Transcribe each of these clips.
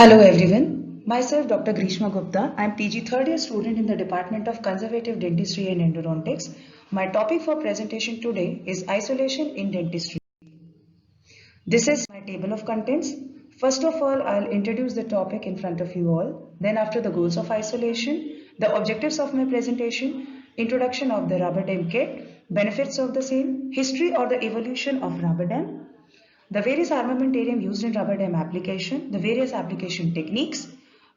Hello everyone, myself Dr. Grishma Gupta. I am PG third year student in the Department of Conservative Dentistry and Endodontics. My topic for presentation today is isolation in dentistry. This is my table of contents. First of all, I'll introduce the topic in front of you all. Then after the goals of isolation, the objectives of my presentation, introduction of the rubber dam kit, benefits of the same, history or the evolution of rubber dam, the various armamentarium used in rubber dam application, the various application techniques.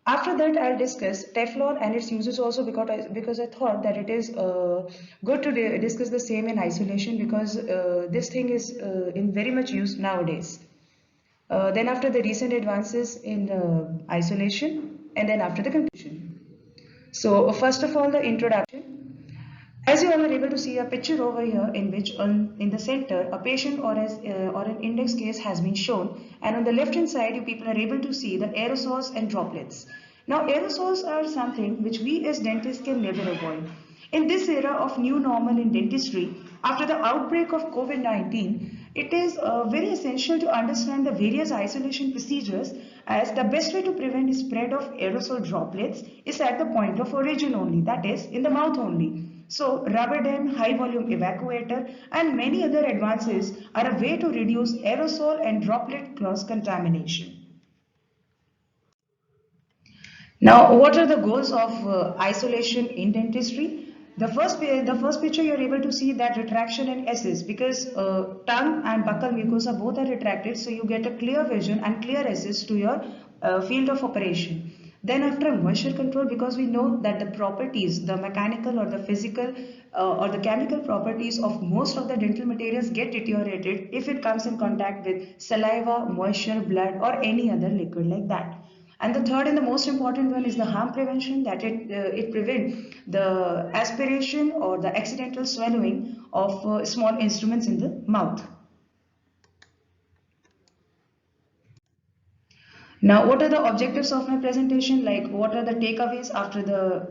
After that, I'll discuss Teflon and its uses also because I thought that it is good to discuss the same in isolation because this thing is in very much use nowadays. Then after the recent advances in isolation and then after the conclusion. So first of all, the introduction. As you all are able to see a picture over here in which in the center a patient or an index case has been shown, and on the left hand side you people are able to see the aerosols and droplets. Now aerosols are something which we as dentists can never avoid. In this era of new normal in dentistry, after the outbreak of COVID-19, it is very essential to understand the various isolation procedures, as the best way to prevent the spread of aerosol droplets is at the point of origin only, that is in the mouth only. So rubber dam, high volume evacuator and many other advances are a way to reduce aerosol and droplet cross contamination. Now, what are the goals of isolation in dentistry? The first picture you're able to see that retraction and assist, because tongue and buccal mucosa both are retracted, so you get a clear vision and clear assist to your field of operation. Then after moisture control, because we know that the properties, the mechanical or the physical or the chemical properties of most of the dental materials get deteriorated if it comes in contact with saliva, moisture, blood or any other liquid like that. And the third and the most important one is the harm prevention, that it prevents the aspiration or the accidental swallowing of small instruments in the mouth. Now, what are the objectives of my presentation? Like, what are the takeaways after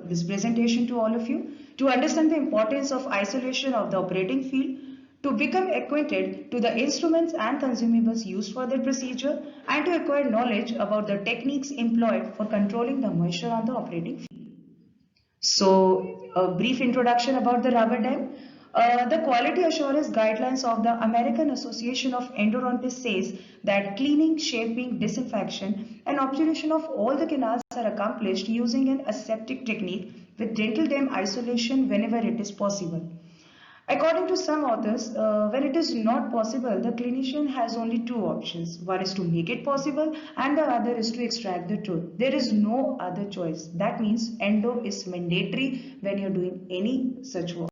this presentation to all of you? To understand the importance of isolation of the operating field, to become acquainted to the instruments and consumables used for the procedure, and to acquire knowledge about the techniques employed for controlling the moisture on the operating field. So, a brief introduction about the rubber dam. The quality assurance guidelines of the American Association of Endodontists says that cleaning, shaping, disinfection and observation of all the canals are accomplished using an aseptic technique with dental dam isolation whenever it is possible. According to some authors, when it is not possible, the clinician has only two options. One is to make it possible and the other is to extract the tooth. There is no other choice. That means endo is mandatory when you're doing any such work.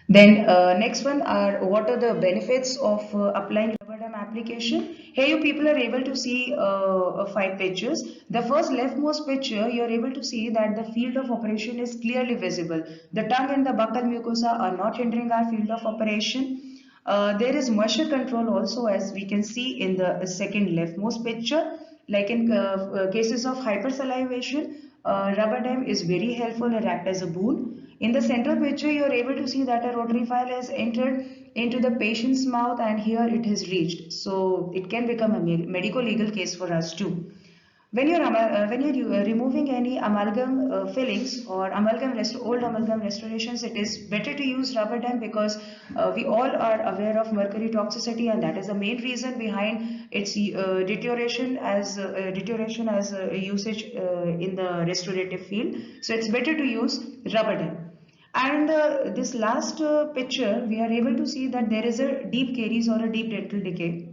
Then next one are what are the benefits of applying rubber dam application. Here you people are able to see 5 pictures. The first leftmost picture you are able to see that the field of operation is clearly visible. The tongue and the buccal mucosa are not hindering our field of operation. There is moisture control also, as we can see in the second leftmost picture. Like in cases of hypersalivation, rubber dam is very helpful and act as a boon. In the central picture, you are able to see that a rotary file has entered into the patient's mouth and here it has reached. So it can become a medical legal case for us too. When you're removing any amalgam fillings or old amalgam restorations, it is better to use rubber dam because we all are aware of mercury toxicity, and that is the main reason behind its deterioration as usage in the restorative field. So it's better to use rubber dam. And this last picture, we are able to see that there is a deep caries or a deep dental decay.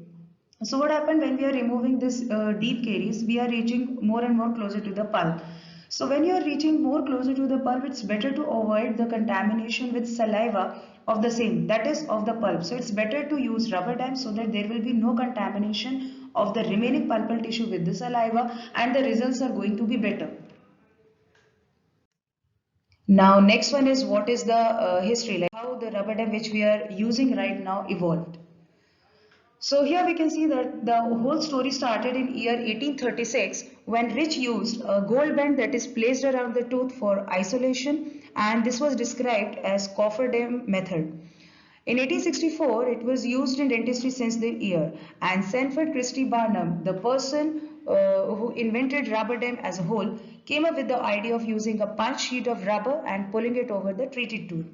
So what happened when we are removing this deep caries, we are reaching more and more closer to the pulp. So when you are reaching more closer to the pulp, it's better to avoid the contamination with saliva of the same, that is of the pulp. So it's better to use rubber dam so that there will be no contamination of the remaining pulpal tissue with the saliva and the results are going to be better. Now next one is what is the history, like how the rubber dam which we are using right now evolved. So here we can see that the whole story started in year 1836 when Rich used a gold band that is placed around the tooth for isolation, and this was described as cofferdam method. In 1864, it was used in dentistry since the year, and Sanford Christie Barnum, the person who invented rubber dam as a whole, came up with the idea of using a punch sheet of rubber and pulling it over the treated tooth.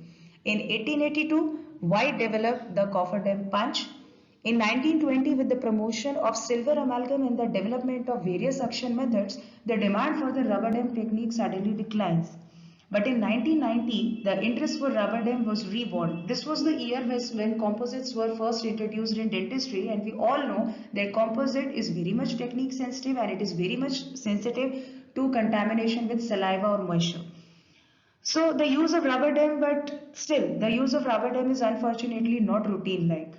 In 1882, White developed the cofferdam punch. In 1920, with the promotion of silver amalgam and the development of various suction methods, the demand for the rubber dam technique suddenly declines. But in 1990, the interest for rubber dam was reborn. This was the year when composites were first introduced in dentistry, and we all know that composite is very much technique sensitive and it is very much sensitive to contamination with saliva or moisture. So the use of rubber dam, but still the use of rubber dam is unfortunately not routine like.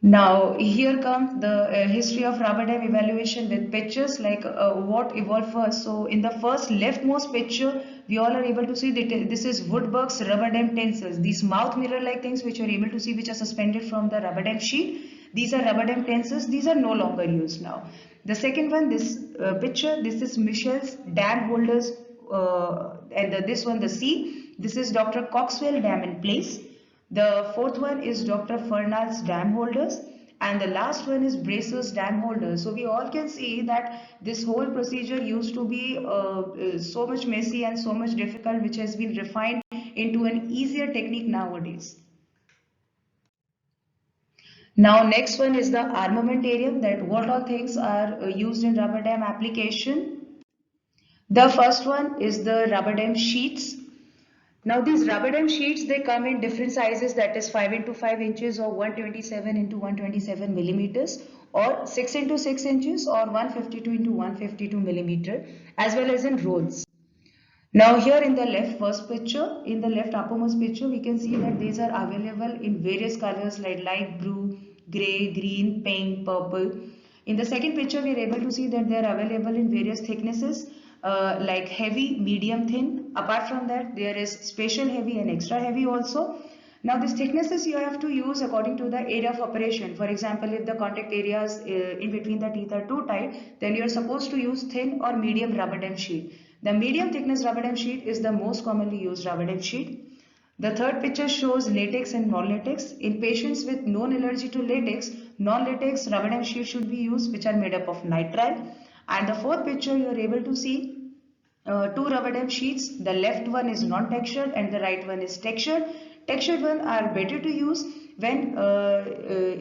Now here comes the history of rubber dam evaluation with pictures like what evolved first. So in the first leftmost picture, we all are able to see that this is Woodbuck's rubber dam tensors. These mouth mirror like things which you are able to see, which are suspended from the rubber dam sheet. These are rubber dam tensors. These are no longer used now. The second one, this picture, this is Michel's dam holders, and this one the C. This is Dr. Coxwell dam in place. The fourth one is Dr. Fernald's dam holders, and the last one is Bracer's dam holders. So we all can see that this whole procedure used to be so much messy and so much difficult, which has been refined into an easier technique nowadays. Now next one is the armamentarium, that what all things are used in rubber dam application. The first one is the rubber dam sheets. Now these rubber dam sheets, they come in different sizes, that is 5 into 5 inches or 127 into 127 millimeters, or 6 into 6 inches or 152 into 152 millimeter, as well as in rolls. Now here in the left first picture, in the left uppermost picture, we can see that these are available in various colors like light blue, grey, green, pink, purple. In the second picture, we are able to see that they are available in various thicknesses like heavy, medium, thin. Apart from that, there is special heavy and extra heavy also. Now these thicknesses you have to use according to the area of operation. For example, if the contact areas in between the teeth are too tight, then you are supposed to use thin or medium rubber dam sheet. The medium thickness rubber dam sheet is the most commonly used rubber dam sheet. The third picture shows latex and non-latex. In patients with known allergy to latex, non-latex rubber dam sheet should be used, which are made up of nitrile. And the fourth picture, you are able to see two rubber dam sheets. The left one is non-textured and the right one is textured. Textured one are better to use when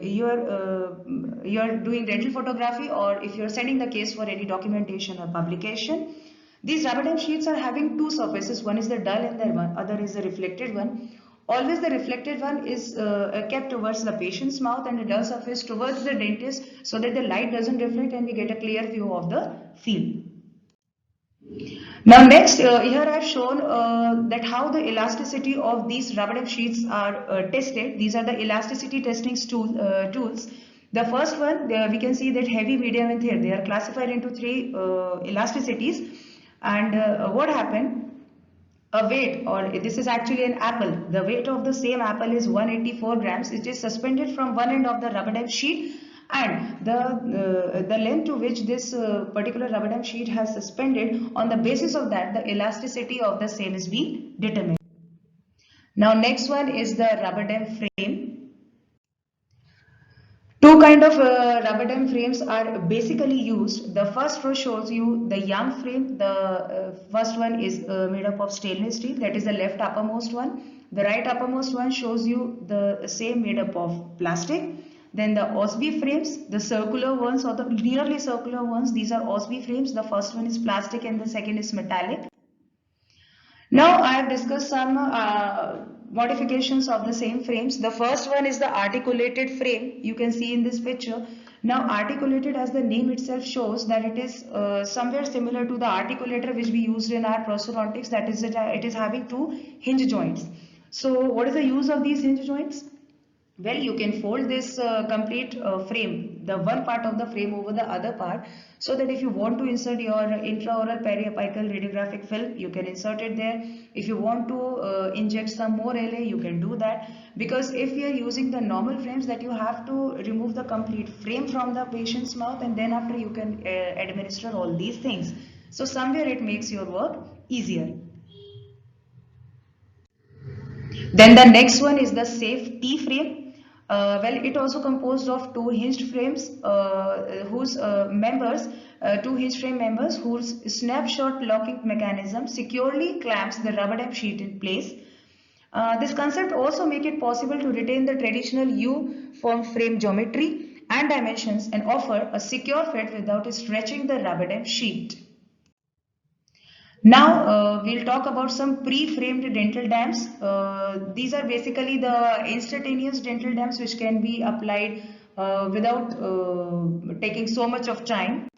you are doing dental photography, or if you are sending the case for any documentation or publication. These rubber dam sheets are having two surfaces. One is the dull and the other is the reflected one. Always the reflected one is kept towards the patient's mouth and the dull surface towards the dentist, so that the light doesn't reflect and we get a clear view of the field. Now next, here I have shown that how the elasticity of these rubber dam sheets are tested. These are the elasticity testing tools. The first one, we can see that heavy, medium and thin. They are classified into three elasticities. And what happened? A weight, or this is actually an apple. The weight of the same apple is 184 grams. It is suspended from one end of the rubber dam sheet, and the length to which this particular rubber dam sheet has suspended, on the basis of that the elasticity of the same is being determined. Now next one is the rubber dam frame. Two kind of rubber dam frames are basically used. The first row shows you the young frame. The first one is made up of stainless steel, that is the left uppermost one. The right uppermost one shows you the same made up of plastic. Then the Osby frames, the circular ones or the nearly circular ones, these are Osby frames. The first one is plastic and the second is metallic. Now I have discussed some modifications of the same frames. The first one is the articulated frame. You can see in this picture. Now articulated, as the name itself shows, that it is somewhere similar to the articulator which we used in our prosthodontics. That is, it is having two hinge joints. So what is the use of these hinge joints? Well, you can fold this complete frame, the one part of the frame over the other part, so that if you want to insert your intraoral periapical radiographic film, you can insert it there. If you want to inject some more LA, you can do that. Because if you are using the normal frames, that you have to remove the complete frame from the patient's mouth, and then after you can administer all these things. So somewhere it makes your work easier. Then the next one is the safe T-frame. Well, it also composed of two hinged frames whose members, two hinged frame members whose snapshot locking mechanism securely clamps the rubber dam sheet in place. This concept also make it possible to retain the traditional U-form frame geometry and dimensions and offer a secure fit without stretching the rubber dam sheet. Now we'll talk about some pre-framed dental dams. These are basically the instantaneous dental dams which can be applied without taking so much of time.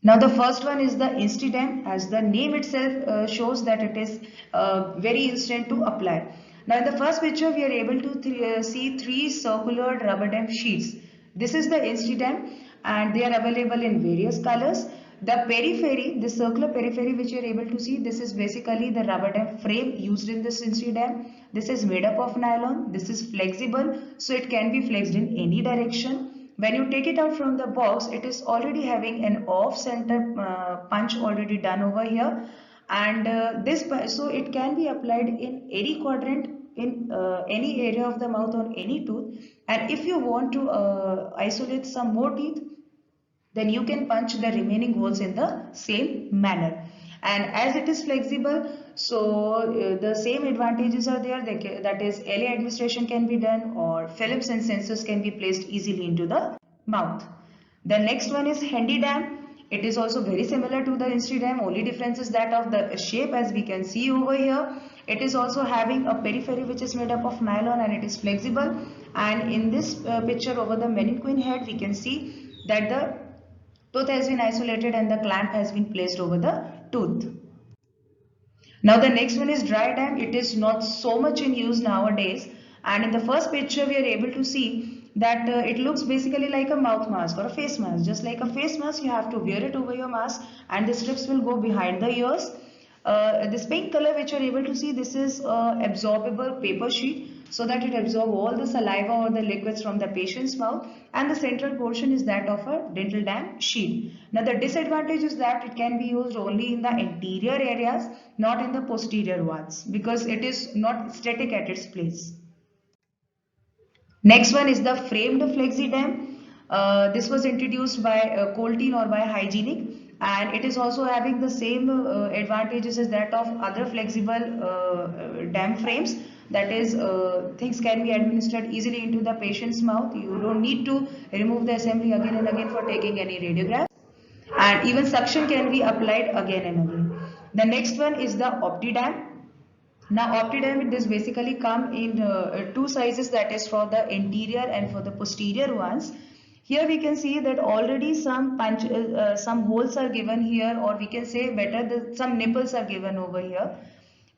Now the first one is the InstiDam, as the name itself shows that it is very instant to apply. Now in the first picture we are able to see three circular rubber dam sheets. This is the InstiDam and they are available in various colors. The periphery, the circular periphery which you are able to see, this is basically the rubber dam frame used in this InstiDam. This is made up of nylon. This is flexible, so it can be flexed in any direction. When you take it out from the box, it is already having an off-center punch already done over here, and so it can be applied in any quadrant, in any area of the mouth on any tooth. And if you want to isolate some more teeth, then you can punch the remaining holes in the same manner. And as it is flexible, so the same advantages are there, that is LA administration can be done, or films and sensors can be placed easily into the mouth. The next one is HandyDam. It is also very similar to the InstiDam, only difference is that of the shape, as we can see over here. It is also having a periphery which is made up of nylon and it is flexible. And in this picture over the mannequin head, we can see that the tooth has been isolated and the clamp has been placed over the tooth. Now the next one is dry dam. It is not so much in use nowadays, and in the first picture we are able to see that it looks basically like a mouth mask or a face mask. Just like a face mask, you have to wear it over your mask and the strips will go behind the ears. This pink color which you are able to see, this is absorbable paper sheet, so that it absorbs all the saliva or the liquids from the patient's mouth, and the central portion is that of a dental dam sheet. Now the disadvantage is that it can be used only in the anterior areas, not in the posterior ones, because it is not static at its place. Next one is the framed FlexiDam. This was introduced by Coltine or by Hygienic, and it is also having the same advantages as that of other flexible dam frames. That is, things can be administered easily into the patient's mouth. You don't need to remove the assembly again and again for taking any radiographs, and even suction can be applied again and again. The next one is the OptiDam. Now OptiDam, this basically come in two sizes, that is for the anterior and for the posterior ones. Here we can see that already some some holes are given here, or we can say better, some nipples are given over here.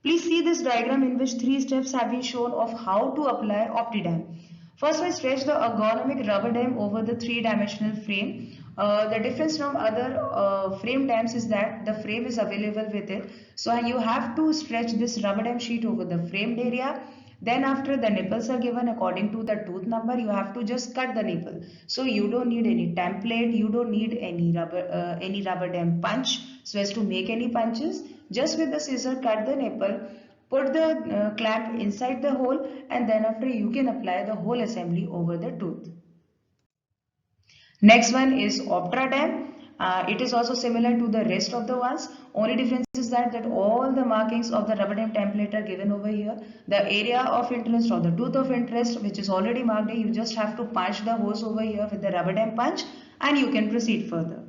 Please see this diagram in which three steps have been shown of how to apply OptiDam. First, I stretch the ergonomic rubber dam over the three-dimensional frame. The difference from other frame dams is that the frame is available with it. So you have to stretch this rubber dam sheet over the framed area. Then after the nipples are given according to the tooth number, you have to just cut the nipple. So you don't need any template, you don't need any rubber dam punch so as to make any punches. Just with the scissor, cut the nipple, put the clamp inside the hole, and then after you can apply the whole assembly over the tooth. Next one is OptraDam. It is also similar to the rest of the ones. Only difference is that all the markings of the rubber dam template are given over here. The area of interest or the tooth of interest, which is already marked here, you just have to punch the holes over here with the rubber dam punch and you can proceed further.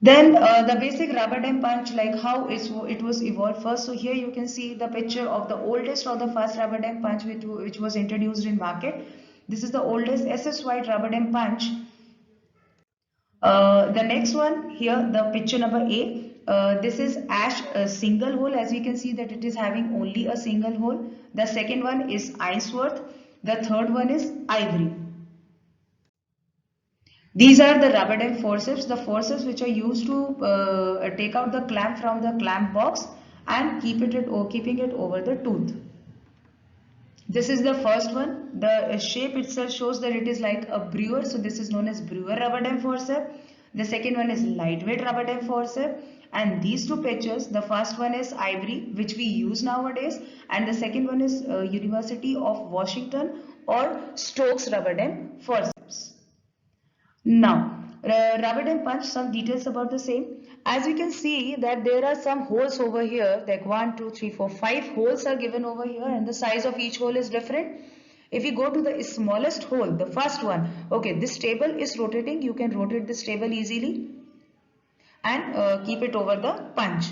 Then the basic rubber dam punch, like how it was evolved first. So here you can see the picture of the oldest or the first rubber dam punch which was introduced in market. This is the oldest SS White rubber dam punch. The next one here, the picture number A. This is ash single hole. As we can see that it is having only a single hole. The second one is Ainsworth. The third one is Ivory. These are the rubber dam forceps, the forceps which are used to take out the clamp from the clamp box and keeping it over the tooth. This is the first one. The shape itself shows that it is like a brewer, so this is known as brewer rubber dam forceps. The second one is lightweight rubber dam forceps, And these two pictures, the first one is ivory, which we use nowadays, and the second one is University of Washington or Stokes rubber dam forceps. Now, rubber dam punch, some details about the same. As you can see that there are some holes over here, like 1, 2, 3, 4, 5 holes are given over here, and the size of each hole is different. If you go to the smallest hole, the first one, okay, this table is rotating, you can rotate this table easily and keep it over the punch.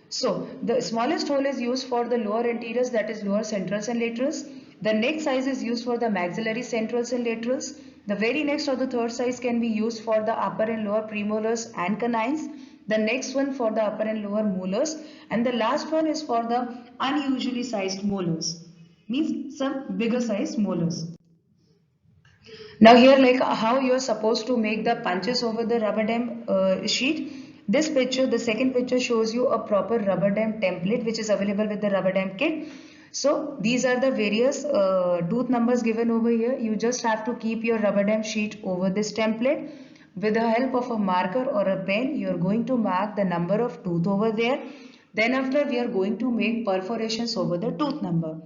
So the smallest hole is used for the lower anteriors, that is lower centrals and laterals. The next size is used for the maxillary centrals and laterals. The very next or the third size can be used for the upper and lower premolars and canines. The next one for the upper and lower molars, and the last one is for the unusually sized molars, means some bigger sized molars. Now here, like how you are supposed to make the punches over the rubber dam sheet. This picture, the second picture, shows you a proper rubber dam template which is available with the rubber dam kit. So these are the various tooth numbers given over here. You just have to keep your rubber dam sheet over this template. With the help of a marker or a pen, you are going to mark the number of tooth over there. Then after, we are going to make perforations over the tooth number.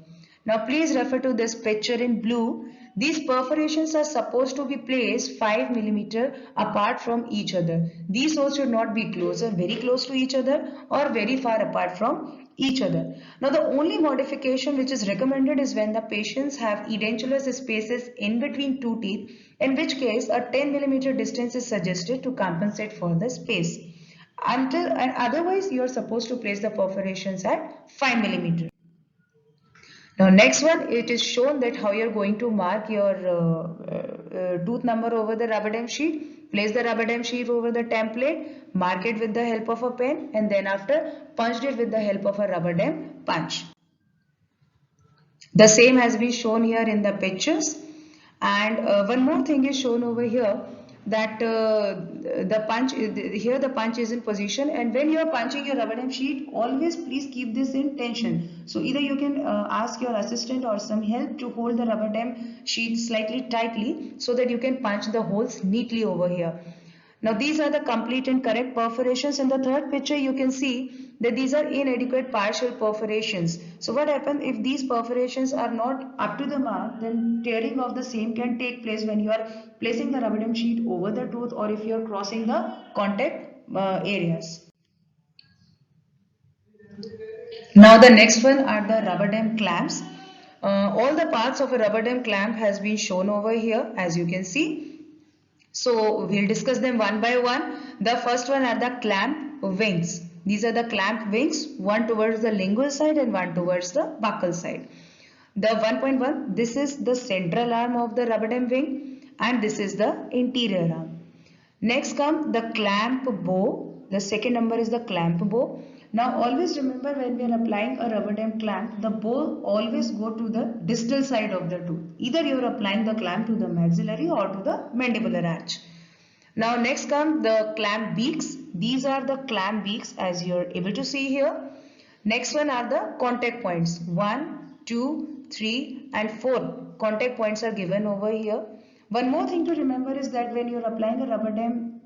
Now please refer to this picture in blue. These perforations are supposed to be placed 5 mm apart from each other. These holes should not be closer, very close to each other, or very far apart from each other. Now the only modification which is recommended is when the patients have edentulous spaces in between two teeth, in which case a 10 mm distance is suggested to compensate for the space. Otherwise you are supposed to place the perforations at 5 mm. Now next one, it is shown that how you are going to mark your tooth number over the rubber dam sheet. Place the rubber dam sheet over the template, mark it with the help of a pen, and then after punched it with the help of a rubber dam punch. The same has been shown here in the pictures. And one more thing is shown over here, that the punch here, the punch is in position, and when you are punching your rubber dam sheet, always please keep this in tension. So either you can ask your assistant or some help to hold the rubber dam sheet slightly tightly so that you can punch the holes neatly over here. Now these are the complete and correct perforations. In the third picture you can see that these are inadequate partial perforations. So what happens if these perforations are not up to the mark, then tearing of the same can take place when you are placing the rubber dam sheet over the tooth, or if you are crossing the contact areas. Now the next one are the rubber dam clamps. All the parts of a rubber dam clamp has been shown over here, as you can see. So we'll discuss them one by one. The first one are the clamp wings. These are the clamp wings, one towards the lingual side and one towards the buccal side. The 1.1, this is the central arm of the rubber dam wing, and this is the interior arm. Next come the clamp bow. The second number is the clamp bow. Now always remember, when we are applying a rubber dam clamp, the bow always go to the distal side of the tooth. Either you are applying the clamp to the maxillary or to the mandibular arch. Now next come the clamp beaks. These are the clamp beaks, as you are able to see here. Next one are the contact points. 1, 2, 3 and 4 contact points are given over here. One more thing to remember is that when you are applying a rubber dam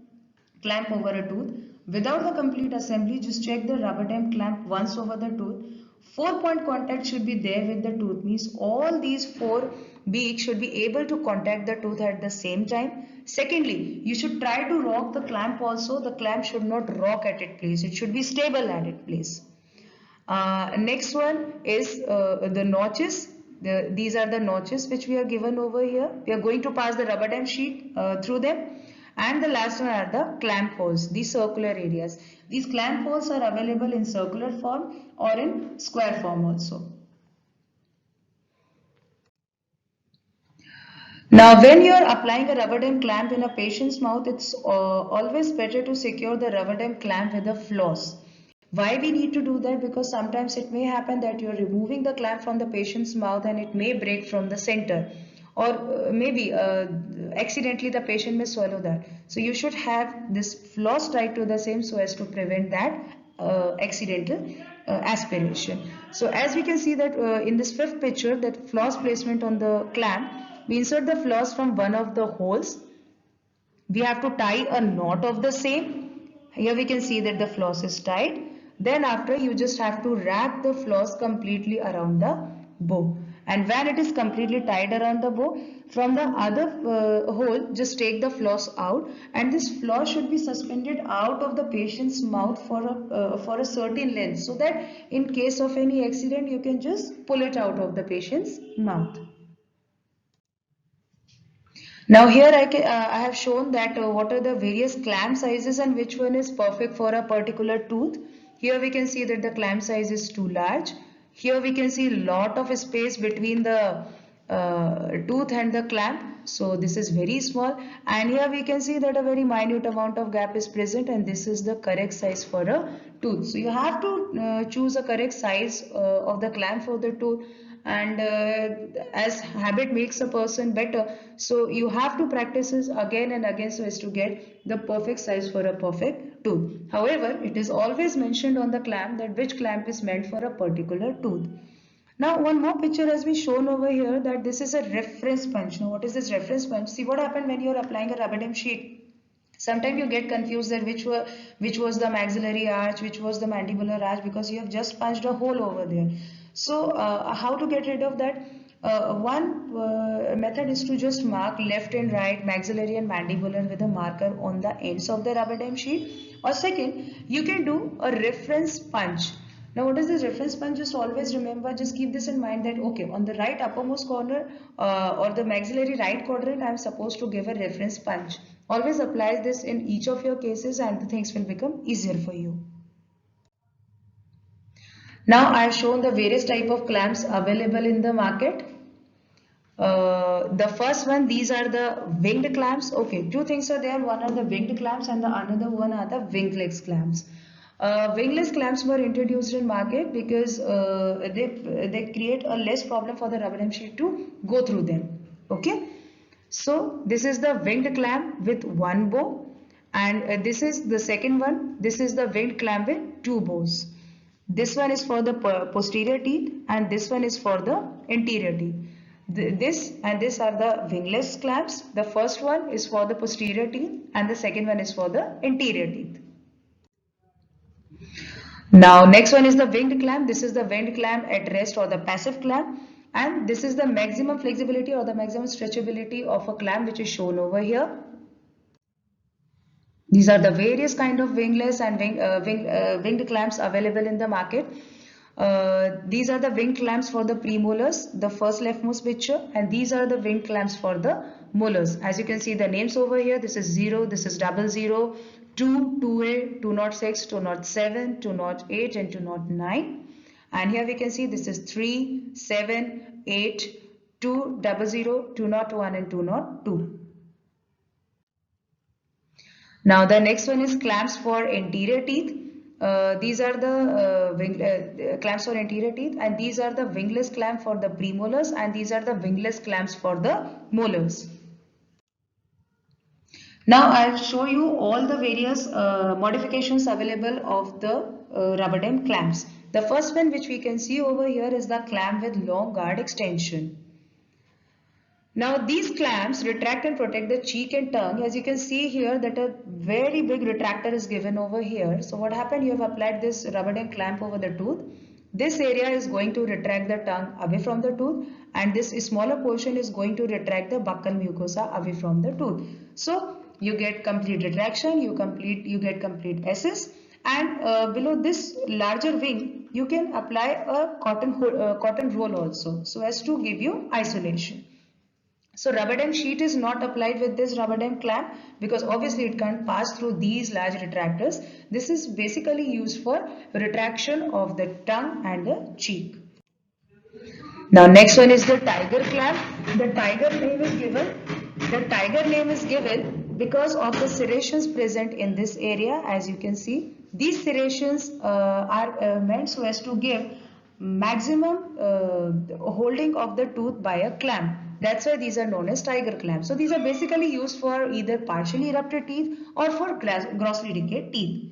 clamp over a tooth, without the complete assembly, just check the rubber dam clamp once over the tooth. 4-point contact should be there with the tooth, means all these 4 beaks should be able to contact the tooth at the same time. Secondly, you should try to rock the clamp also. The clamp should not rock at its place. It should be stable at its place. Next one is the notches. These are the notches which we are given over here. We are going to pass the rubber dam sheet through them. And the last one are the clamp holes, these circular areas. These clamp holes are available in circular form or in square form also. Now when you are applying a rubber dam clamp in a patient's mouth, it's always better to secure the rubber dam clamp with a floss. Why we need to do that? Because sometimes it may happen that you are removing the clamp from the patient's mouth and it may break from the center, or maybe accidentally the patient may swallow that. So you should have this floss tied to the same so as to prevent that accidental aspiration. So as we can see that in this fifth picture, that floss placement on the clamp, we insert the floss from one of the holes. We have to tie a knot of the same, Here we can see that the floss is tight. Then after, you just have to wrap the floss completely around the bow. And when it is completely tied around the bow, from the other hole, just take the floss out, and this floss should be suspended out of the patient's mouth for a certain length, so that in case of any accident, you can just pull it out of the patient's mouth. Now here I have shown that what are the various clamp sizes and which one is perfect for a particular tooth. Here we can see that the clamp size is too large. Here we can see lot of space between the tooth and the clamp. So this is very small, and here we can see that a very minute amount of gap is present, and this is the correct size for a tooth. So you have to choose a correct size of the clamp for the tooth, and as habit makes a person better, so you have to practice this again and again so as to get the perfect size for a perfect tooth. However, it is always mentioned on the clamp that which clamp is meant for a particular tooth. Now one more picture has been shown over here, that this is a reference punch. Now what is this reference punch? See what happened when you are applying a rubber dam sheet. Sometimes you get confused that which was the maxillary arch, which was the mandibular arch, because you have just punched a hole over there. So how to get rid of that? One method is to just mark left and right, maxillary and mandibular, with a marker on the ends of the rubber dam sheet. Or second, you can do a reference punch. Now what is this reference punch? Just always remember, just keep this in mind that okay, on the right uppermost corner or the maxillary right quadrant, I am supposed to give a reference punch. Always apply this in each of your cases and the things will become easier for you. Now I have shown the various type of clamps available in the market. The first one, these are the winged clamps. Okay, two things are there. One are the winged clamps and the another one are the wingless clamps. Wingless clamps were introduced in market because they create a less problem for the rubber dam sheet to go through them. Okay, so this is the winged clamp with one bow, and this is the second one. This is the winged clamp with two bows. This one is for the posterior teeth and this one is for the anterior teeth. This and this are the wingless clamps. The first one is for the posterior teeth and the second one is for the anterior teeth. Now next one is the winged clamp. This is the winged clamp at rest or the passive clamp, and this is the maximum flexibility or the maximum stretchability of a clamp, which is shown over here. These are the various kind of wingless and winged clamps available in the market. These are the winged clamps for the premolars, the first leftmost picture, and these are the winged clamps for the molars. As you can see the names over here, this is 0, this is 00, 2, 2A, 206, 207, 208 and 209. And here we can see this is 3, 7, 8, 200, 201 and 202. Now the next one is clamps for anterior teeth. These are the clamps for anterior teeth, and these are the wingless clamp for the premolars, and these are the wingless clamps for the molars. Now I'll show you all the various modifications available of the rubber dam clamps. The first one which we can see over here is the clamp with long guard extension. Now these clamps retract and protect the cheek and tongue. As you can see here that a very big retractor is given over here. So what happened, you have applied this rubber dam clamp over the tooth. This area is going to retract the tongue away from the tooth, and this smaller portion is going to retract the buccal mucosa away from the tooth. So you get complete retraction, you get complete SS, and below this larger wing you can apply a cotton roll also, so as to give you isolation. So rubber dam sheet is not applied with this rubber dam clamp because obviously it can't pass through these large retractors. This is basically used for retraction of the tongue and the cheek. Now next one is the tiger clamp. The tiger name is given. The tiger name is given because of the serrations present in this area. As you can see, these serrations are meant so as to give maximum holding of the tooth by a clamp. That's why these are known as tiger clamps. So these are basically used for either partially erupted teeth or for grossly decayed teeth.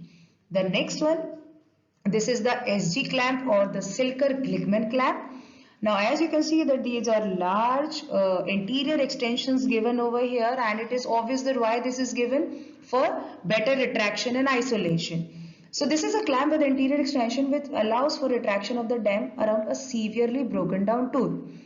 The next one, this is the SG clamp or the Silker Glickman clamp. Now as you can see that these are large anterior extensions given over here, and it is obvious that why this is given for better retraction and isolation. So this is a clamp with anterior extension which allows for retraction of the dam around a severely broken down tooth.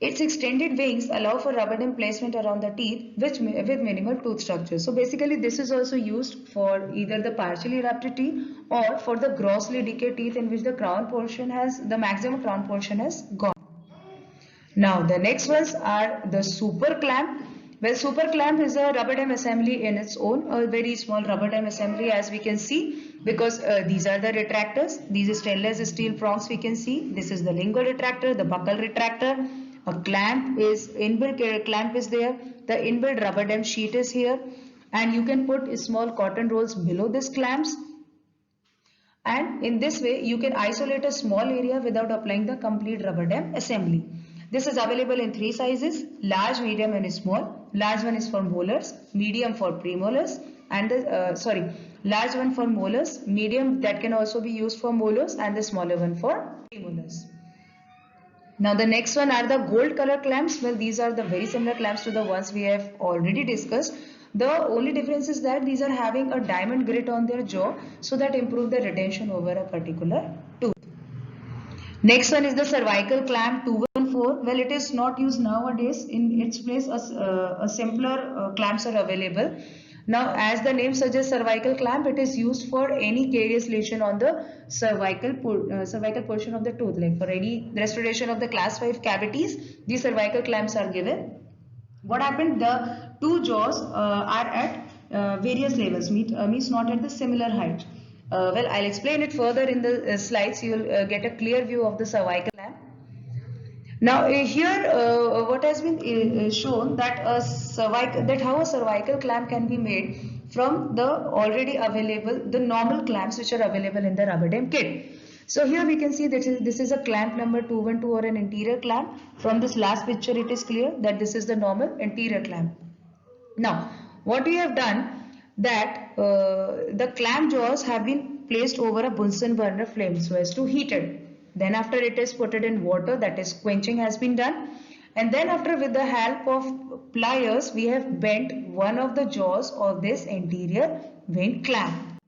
Its extended wings allow for rubber dam placement around the teeth with minimal tooth structure. So basically this is also used for either the partially erupted teeth or for the grossly decayed teeth in which the maximum crown portion has gone. Now the next ones are the super clamp. Well, super clamp is a rubber dam assembly in its own, a very small rubber dam assembly as we can see, because these are the retractors. These stainless steel prongs we can see. This is the lingual retractor, the buccal retractor. A inbuilt clamp is there. The inbuilt rubber dam sheet is here, and you can put small cotton rolls below these clamps. And in this way, you can isolate a small area without applying the complete rubber dam assembly. This is available in 3 sizes: large, medium, and small. Large one is for molars, medium for premolars, and the large one for molars, medium that can also be used for molars, and the smaller one for premolars. Now the next one are the gold color clamps. Well, these are the very similar clamps to the ones we have already discussed. The only difference is that these are having a diamond grit on their jaw, so that improve the retention over a particular tooth. Next one is the cervical clamp 214. Well, it is not used nowadays. In its place, a simpler clamps are available. Now, as the name suggests, cervical clamp, it is used for any carious lesion on the cervical portion of the tooth. Like for any restoration of the class 5 cavities, these cervical clamps are given. What happened? The two jaws are at various levels, means not at the similar height. Well, I'll explain it further in the slides. You will get a clear view of the cervical clamp. Now here what has been shown that how a cervical clamp can be made from the already available, the normal clamps which are available in the rubber dam kit. So here we can see that this is a clamp number 212 or an interior clamp. From this last picture it is clear that this is the normal interior clamp. Now what we have done, that the clamp jaws have been placed over a Bunsen burner flame so as to heat it. Then after it is put it in water, that is quenching has been done, and then after with the help of pliers we have bent one of the jaws of this interior wind clamp.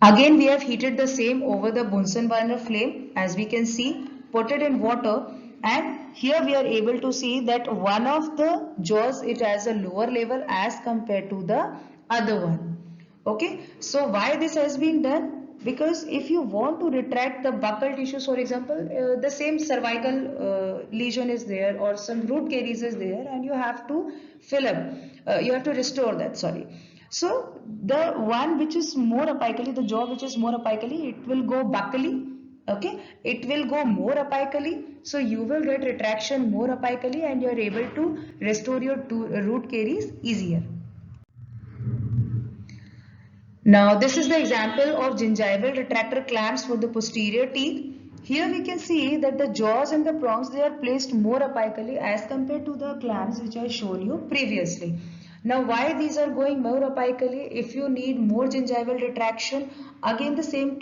Again we have heated the same over the Bunsen burner flame, as we can see, put it in water, and here we are able to see that one of the jaws, it has a lower level as compared to the other one. Okay, so why this has been done? Because if you want to retract the buccal tissues, for example, the same cervical lesion is there or some root caries is there, and you have to fill up, you have to restore that, So the one which is more apically, the jaw which is more apically, it will go buccally. Okay, it will go more apically, so you will get retraction more apically and you are able to restore your root caries easier. Now this is the example of gingival retractor clamps for the posterior teeth. Here we can see that the jaws and the prongs, they are placed more apically as compared to the clamps which I showed you previously. Now why these are going more apically? If you need more gingival retraction, again the same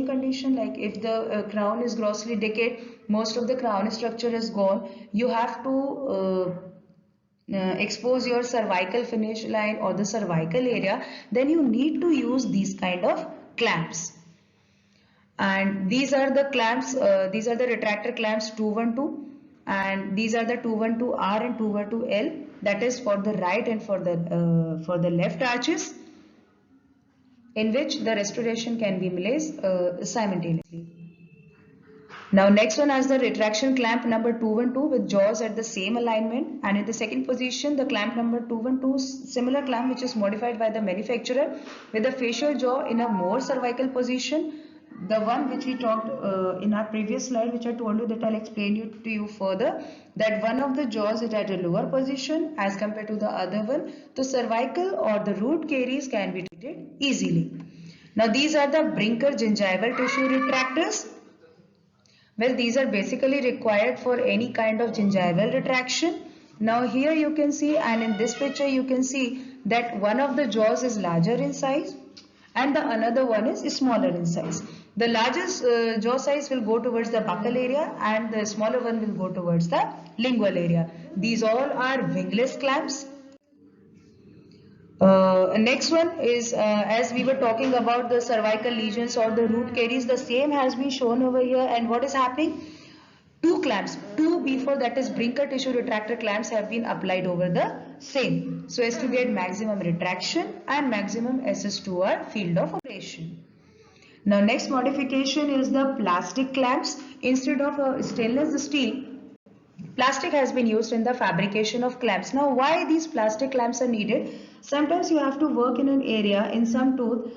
condition, like if the crown is grossly decayed, most of the crown structure is gone, you have to expose your cervical finish line or the cervical area, then you need to use these kind of clamps. And these are the clamps, these are the retractor clamps 212, and these are the 212R and 212L, that is for the right and for the left arches, in which the restoration can be placed simultaneously. Now next one is the retraction clamp number 212 with jaws at the same alignment, and in the second position the clamp number 212, similar clamp which is modified by the manufacturer with the facial jaw in a more cervical position. The one which we talked in our previous slide, which I told you that I'll explain to you further, that one of the jaws is at a lower position as compared to the other one. The cervical or the root caries can be treated easily. Now these are the Brinker gingival tissue retractors. Well, these are basically required for any kind of gingival retraction. Now here you can see, and in this picture you can see that one of the jaws is larger in size and the another one is smaller in size. The largest jaw size will go towards the buccal area and the smaller one will go towards the lingual area. These all are wingless clamps. Next one is as we were talking about the cervical lesions or the root caries, the same has been shown over here. And what is happening? Two clamps, two before that is Brinker tissue retractor clamps have been applied over the same, so as to get maximum retraction and maximum access to our field of operation. Now next modification is the plastic clamps. Instead of stainless steel, plastic has been used in the fabrication of clamps. Now why these plastic clamps are needed? Sometimes you have to work in an area in some tooth,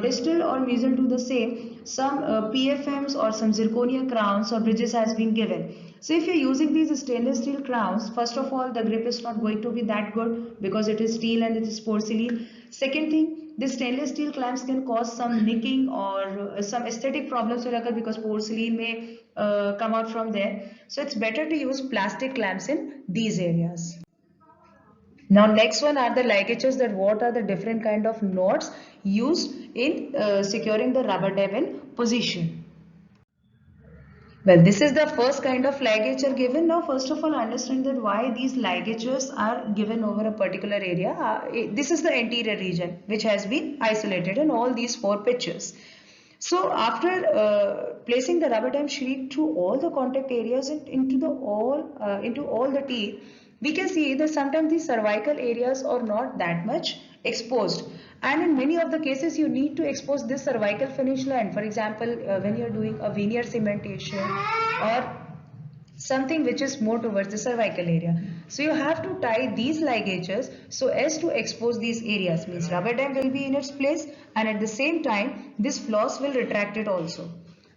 distal or mesial to the same, some PFMs or some zirconia crowns or bridges has been given. So if you're using these stainless steel crowns, first of all the grip is not going to be that good because it is steel and it is porcelain. Second thing, the stainless steel clamps can cause some nicking or some aesthetic problems will occur because porcelain may come out from there. So it's better to use plastic clamps in these areas. Now next one are the ligatures, that what are the different kind of knots used in securing the rubber dam in position. Well, this is the first kind of ligature given. Now first of all understand that why these ligatures are given over a particular area. This is the anterior region which has been isolated in all these four pictures. So after placing the rubber dam sheet through all the contact areas and into all the teeth, we can see that sometimes these cervical areas are not that much exposed, and in many of the cases you need to expose this cervical finish line. For example, when you are doing a veneer cementation or something which is more towards the cervical area. So you have to tie these ligatures so as to expose these areas, means rubber dam will be in its place and at the same time this floss will retract it also.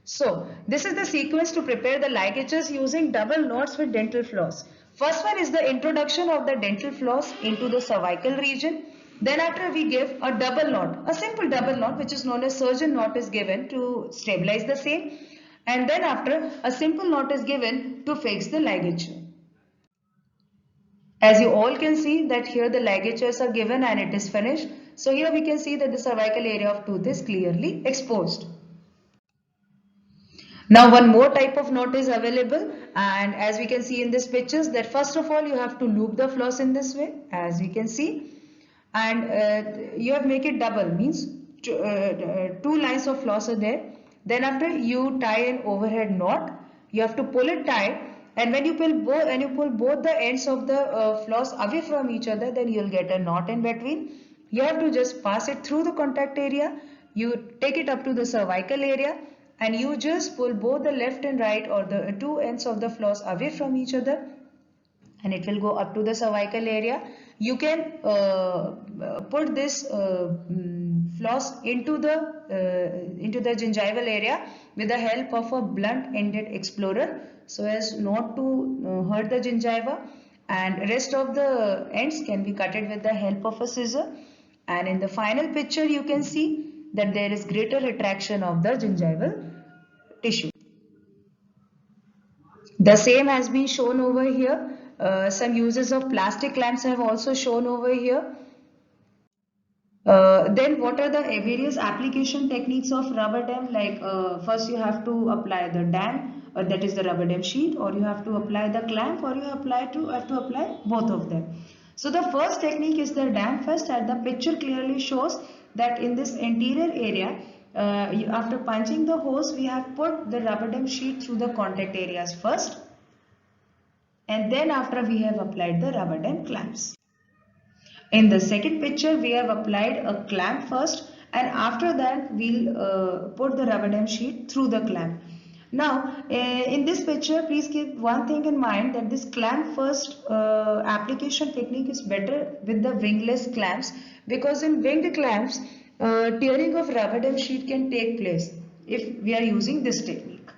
So this is the sequence to prepare the ligatures using double knots with dental floss. First one is the introduction of the dental floss into the cervical region. Then after we give a double knot, a simple double knot which is known as surgeon knot is given to stabilize the same. And then after a simple knot is given to fix the ligature. As you all can see that here the ligatures are given and it is finished. So here we can see that the cervical area of tooth is clearly exposed. Now one more type of knot is available, and as we can see in this pictures that first of all you have to loop the floss in this way as we can see, and you have make it double, means two lines of floss are there. Then after you tie an overhead knot, you have to pull it tight, and when you pull both the ends of the floss away from each other, then you will get a knot in between. You have to just pass it through the contact area, you take it up to the cervical area, and you just pull both the left and right or the two ends of the floss away from each other, and it will go up to the cervical area. You can put this floss into the gingival area with the help of a blunt ended explorer so as not to hurt the gingiva, and rest of the ends can be cutted with the help of a scissor. And in the final picture you can see that there is greater retraction of the gingival tissue. The same has been shown over here. Some uses of plastic clamps have also shown over here. Then what are the various application techniques of rubber dam? Like first you have to apply the dam, that is the rubber dam sheet, or you have to apply the clamp, or you have to apply both of them. So the first technique is the dam first, and the picture clearly shows that in this anterior area, after punching the hose, we have put the rubber dam sheet through the contact areas first, and then after we have applied the rubber dam clamps. In the second picture, we have applied a clamp first, and after that we'll put the rubber dam sheet through the clamp. Now in this picture, please keep one thing in mind, that this clamp first application technique is better with the wingless clamps, because in winged clamps tearing of rubber dam sheet can take place if we are using this technique.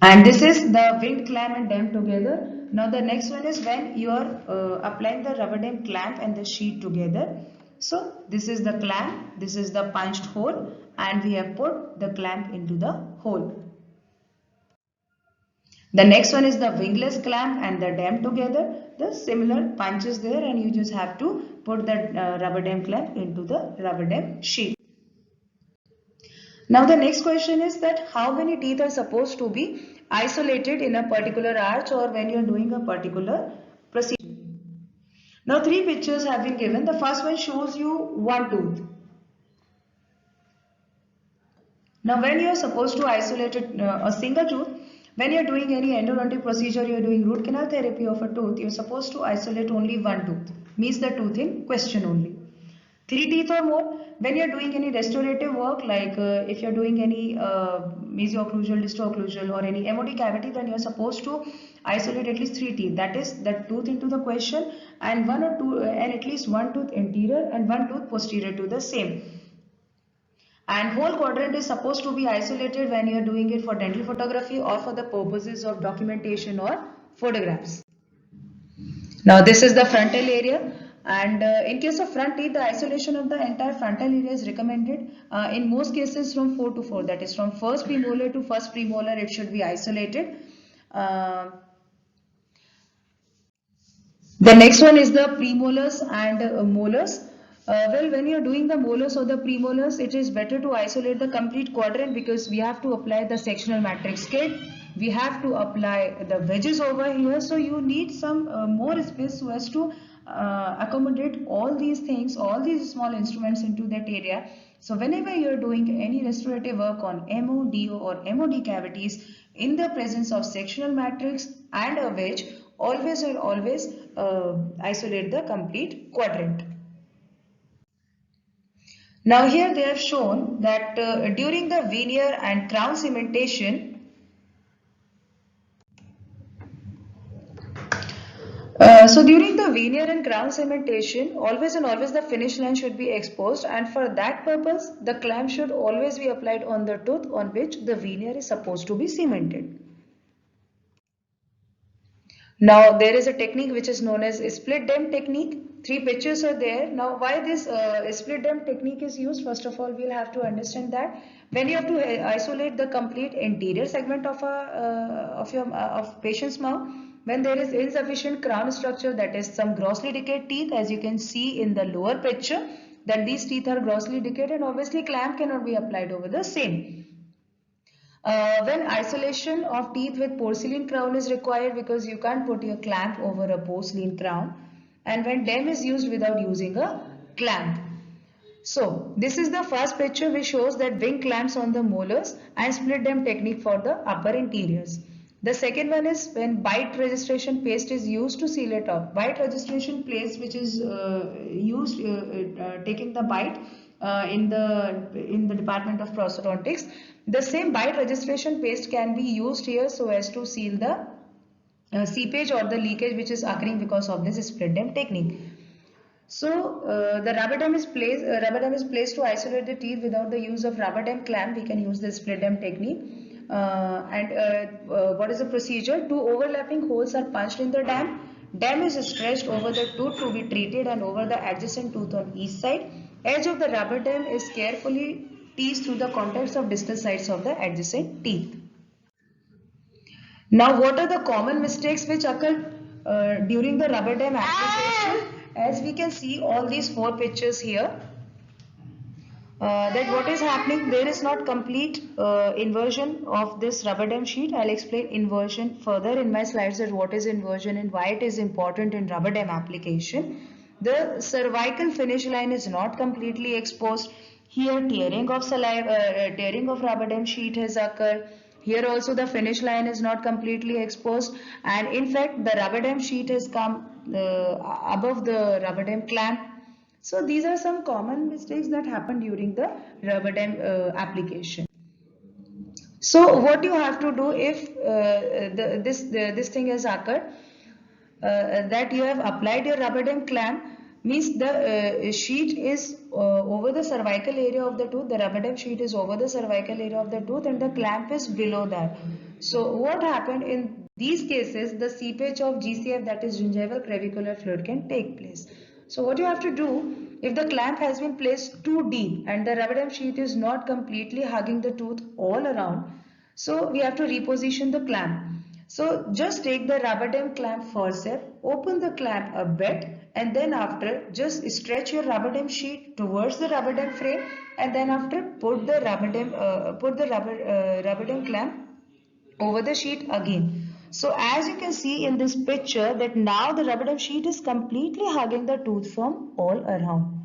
And this is the winged clamp and dam together. Now the next one is when you are applying the rubber dam clamp and the sheet together. So this is the clamp, this is the punched hole, and we have put the clamp into the hole. The next one is the wingless clamp and the dam together. The similar punch is there, and you just have to put the rubber dam clamp into the rubber dam sheet. Now the next question is that how many teeth are supposed to be isolated in a particular arch or when you are doing a particular procedure. Now three pictures have been given. The first one shows you one tooth. Now when you are supposed to isolate a single tooth, when you are doing any endodontic procedure, you are doing root canal therapy of a tooth, you are supposed to isolate only one tooth, means the tooth in question only. Three teeth or more, when you are doing any restorative work, like if you are doing any mesoocclusal, distocclusal or any MOD cavity, then you are supposed to isolate at least three teeth, that is the tooth into the question, and one or two and at least one tooth anterior and one tooth posterior to the same. And whole quadrant is supposed to be isolated when you are doing it for dental photography or for the purposes of documentation or photographs. Now this is the frontal area, and in case of front teeth, the isolation of the entire frontal area is recommended in most cases from 4 to 4, that is from first premolar to first premolar it should be isolated. The next one is the premolars and molars. Well, when you are doing the molars or the premolars, it is better to isolate the complete quadrant because we have to apply the sectional matrix kit. We have to apply the wedges over here. So you need some more space so as to accommodate all these things, all these small instruments into that area. So whenever you are doing any restorative work on MODO or MOD cavities in the presence of sectional matrix and a wedge, always and always isolate the complete quadrant. Now here they have shown that during the veneer and crown cementation, so during the veneer and crown cementation, always and always the finish line should be exposed, and for that purpose the clamp should always be applied on the tooth on which the veneer is supposed to be cemented. Now there is a technique which is known as split dam technique. Three pictures are there. Now why this split dam technique is used? First of all, we'll have to understand that when you have to isolate the complete anterior segment of of patient's mouth, when there is insufficient crown structure, that is some grossly decayed teeth, as you can see in the lower picture, that these teeth are grossly decayed and obviously clamp cannot be applied over the same. When isolation of teeth with porcelain crown is required because you can't put your clamp over a porcelain crown, and when dam is used without using a clamp. So this is the first picture which shows that wing clamps on the molars and split dam technique for the upper interiors. The second one is when bite registration paste is used to seal it up. Bite registration paste which is used taking the bite in the department of prosthodontics. The same bite registration paste can be used here so as to seal the seepage or the leakage which is occurring because of this split dam technique. So the rubber dam is placed to isolate the teeth without the use of rubber dam clamp. We can use the split dam technique. What is the procedure? Two overlapping holes are punched in the dam. Dam is stretched over the tooth to be treated and over the adjacent tooth on each side. Edge of the rubber dam is carefully teased through the contacts of distal sides of the adjacent teeth. Now, what are the common mistakes which occur during the rubber dam application? As we can see all these four pictures here, that what is happening, there is not complete inversion of this rubber dam sheet. I'll explain inversion further in my slides, that what is inversion and why it is important in rubber dam application. The cervical finish line is not completely exposed. Here tearing of saliva, tearing of rubber dam sheet has occurred. Here also the finish line is not completely exposed, and in fact the rubber dam sheet has come above the rubber dam clamp. So these are some common mistakes that happen during the rubber dam application. So what you have to do if this thing has occurred, that you have applied your rubber dam clamp, means the sheet is over the cervical area of the tooth, the rubber dam sheet is over the cervical area of the tooth and the clamp is below that. So what happened in these cases, the seepage of GCF, that is gingival crevicular fluid, can take place. So what you have to do, if the clamp has been placed too deep and the rubber dam sheet is not completely hugging the tooth all around, so we have to reposition the clamp. So just take the rubber dam clamp first step, open the clamp a bit, and then after just stretch your rubber dam sheet towards the rubber dam frame, and then after put the rubber dam clamp over the sheet again. So as you can see in this picture that now the rubber dam sheet is completely hugging the tooth from all around.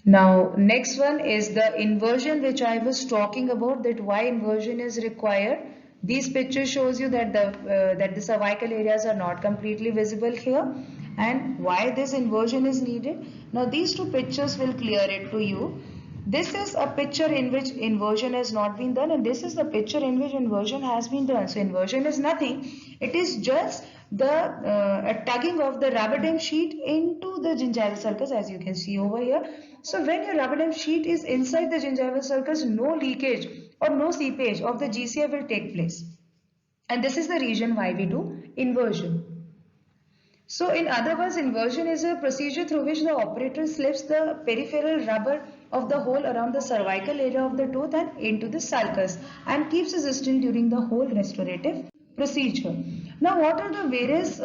Now, next one is the inversion which I was talking about, that why inversion is required. These pictures shows you that the cervical areas are not completely visible here, and why this inversion is needed. Now, these two pictures will clear it to you. This is a picture in which inversion has not been done, and this is the picture in which inversion has been done. So inversion is nothing. It is just the tugging of the rubber dam sheet into the gingival sulcus, as you can see over here. So when your rubber dam sheet is inside the gingival sulcus, no leakage or no seepage of the GCF will take place. And this is the reason why we do inversion. So in other words, inversion is a procedure through which the operator slips the peripheral rubber of the hole around the cervical area of the tooth and into the sulcus and keeps it still during the whole restorative procedure. Now what are the various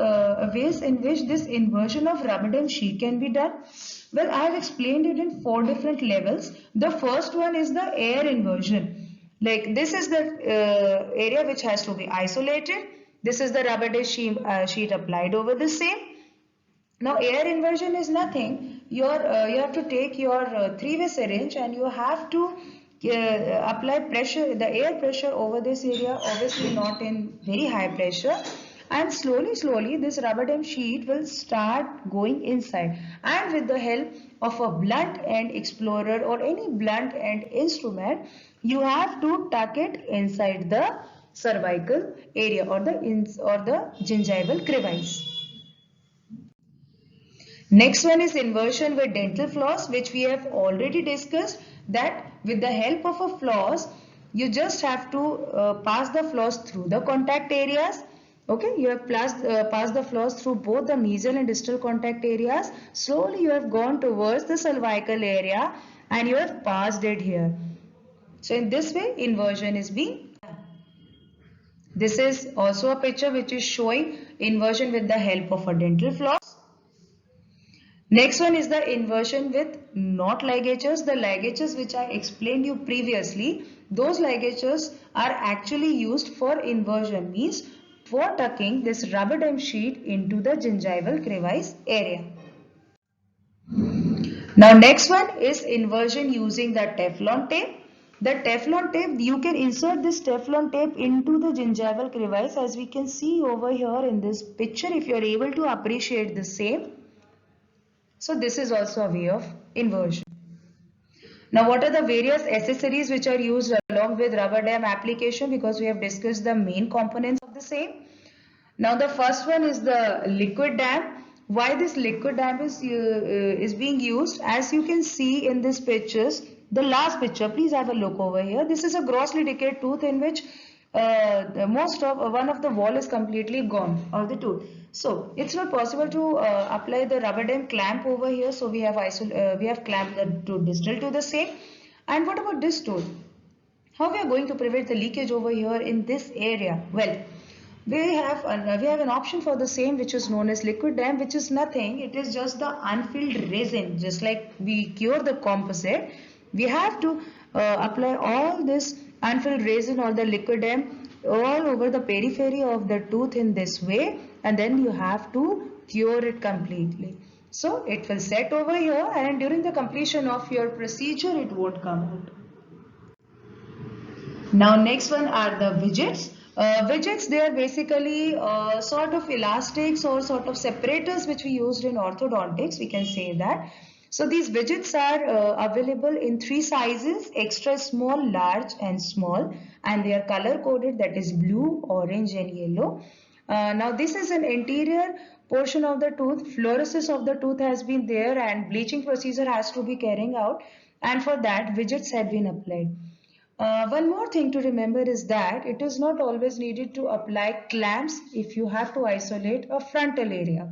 ways in which this inversion of rubber dam sheet can be done? Well, I have explained it in 4 different levels. The first one is the air inversion. Like this is the area which has to be isolated. This is the rubber dam sheet applied over the same. Now air inversion is nothing. You have to take your 3-way syringe and you have to apply pressure, the air pressure over this area, obviously not in very high pressure. And slowly this rubber dam sheet will start going inside, and with the help of a blunt end explorer or any blunt end instrument, you have to tuck it inside the cervical area or the gingival crevice. Next one is inversion with dental floss, which we have already discussed, that with the help of a floss you just have to pass the floss through the contact areas. Okay, you have passed the floss through both the mesial and distal contact areas. Slowly you have gone towards the cervical area and you have passed it here. So in this way inversion is being done. This is also a picture which is showing inversion with the help of a dental floss. Next one is the inversion with knot ligatures. The ligatures which I explained you previously, those ligatures are actually used for inversion, means for tucking this rubber dam sheet into the gingival crevice area. Now next one is inversion using the Teflon tape. The Teflon tape, you can insert this Teflon tape into the gingival crevice, as we can see over here in this picture, if you are able to appreciate the same. So this is also a way of inversion. Now what are the various accessories which are used along with rubber dam application, because we have discussed the main components of the same. Now the first one is the liquid dam. Why this liquid dam is being used? As you can see in these pictures, the last picture, please have a look over here. This is a grossly decayed tooth in which one of the wall is completely gone of the tooth. So it's not possible to apply the rubber dam clamp over here. So we have clamped the tooth distal to the same. And what about this tooth? How we are going to prevent the leakage over here in this area? Well, we have an option for the same, which is known as liquid dam, which is nothing. It is just the unfilled resin. Just like we cure the composite, we have to apply all this unfilled resin or the liquid dam all over the periphery of the tooth in this way, and then you have to cure it completely. So it will set over here, and during the completion of your procedure it won't come out. Now next one are the widgets. Widgets, they are basically sort of elastics or sort of separators which we used in orthodontics, we can say that. So these widgets are available in 3 sizes: extra small, large and small, and they are color coded, that is blue, orange and yellow. Now this is an interior portion of the tooth. Fluorosis of the tooth has been there and bleaching procedure has to be carrying out, and for that widgets have been applied. One more thing to remember is that it is not always needed to apply clamps if you have to isolate a frontal area.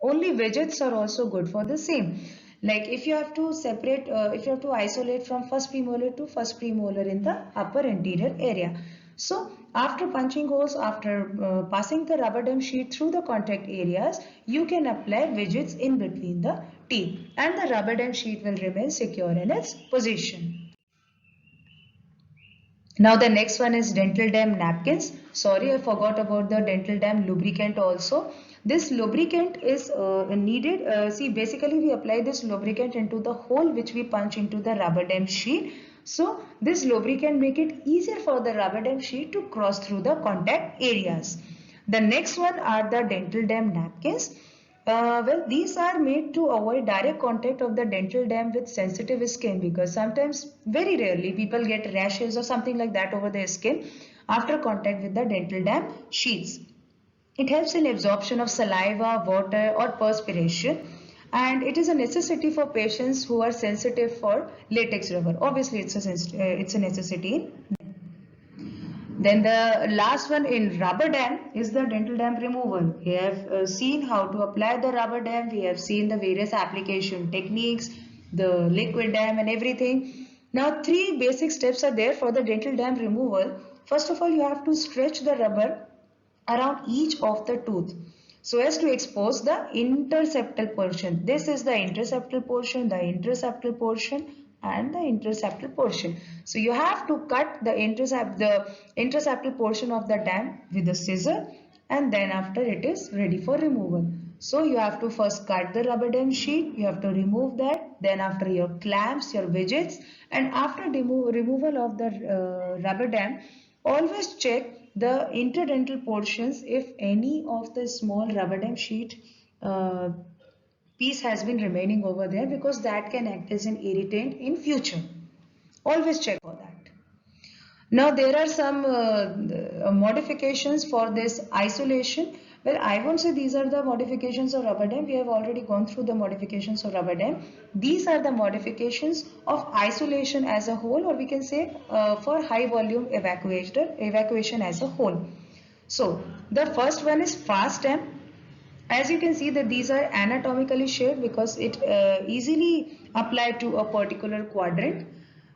Only widgets are also good for the same. Like if you have to separate, if you have to isolate from first premolar to first premolar in the upper anterior area. So after punching holes, after passing the rubber dam sheet through the contact areas, you can apply widgets in between the teeth and the rubber dam sheet will remain secure in its position. Now the next one is dental dam napkins. Sorry, I forgot about the dental dam lubricant also. This lubricant is needed. See, basically we apply this lubricant into the hole which we punch into the rubber dam sheet. So this lubricant make it easier for the rubber dam sheet to cross through the contact areas. The next one are the dental dam napkins. Well, these are made to avoid direct contact of the dental dam with sensitive skin, because sometimes, very rarely, people get rashes or something like that over their skin after contact with the dental dam sheets. It helps in absorption of saliva, water or perspiration, and it is a necessity for patients who are sensitive for latex rubber. Obviously, it's a necessity in. Then the last one in rubber dam is the dental dam removal. We have seen how to apply the rubber dam. We have seen the various application techniques, the liquid dam and everything. Now three basic steps are there for the dental dam removal. First of all, you have to stretch the rubber around each of the tooth so as to expose the interseptal portion. This is the interseptal portion, the interseptal portion and the interseptal portion. So you have to cut the interseptal portion of the dam with a scissor, and then after it is ready for removal. So you have to first cut the rubber dam sheet, you have to remove that, then after your clamps, your widgets, and after removal of the rubber dam, always check the interdental portions if any of the small rubber dam sheet piece has been remaining over there, because that can act as an irritant in future. Always check for that. Now there are some modifications for this isolation. Well, I won't say these are the modifications of rubber dam. We have already gone through the modifications of rubber dam. These are the modifications of isolation as a whole, or we can say for high volume evacuation as a whole. So the first one is fast dam. As you can see that these are anatomically shaped because it easily applied to a particular quadrant.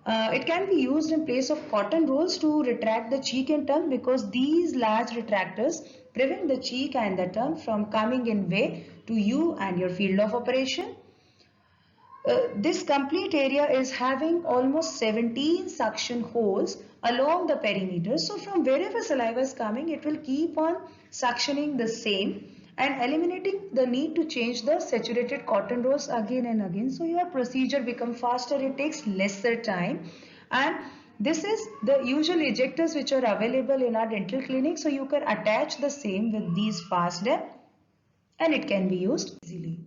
It can be used in place of cotton rolls to retract the cheek and tongue, because these large retractors prevent the cheek and the tongue from coming in way to you and your field of operation. This complete area is having almost 17 suction holes along the perimeter. So from wherever saliva is coming, it will keep on suctioning the same and eliminating the need to change the saturated cotton rolls again and again. So your procedure becomes faster, it takes lesser time, and this is the usual ejectors which are available in our dental clinic. So you can attach the same with these fast dam and it can be used easily.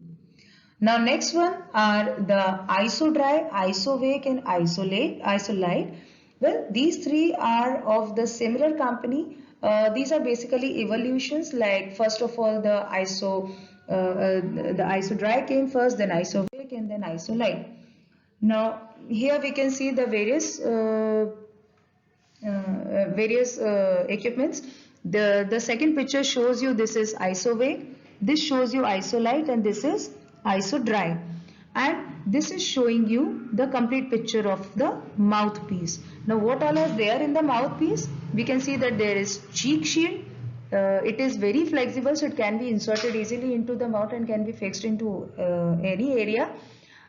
Now next one are the IsoDry, IsoWake and Isolite. Well, these three are of the similar company. These are basically evolutions. Like first of all, the IsoDry came first, then IsoWake and then Isolite. Now here we can see the various equipments. The second picture shows you this is IsoWake, this shows you Isolite, and this is IsoDry, and this is showing you the complete picture of the mouthpiece. Now what all is there in the mouthpiece? We can see that there is cheek shield. It is very flexible, so it can be inserted easily into the mouth and can be fixed into any area.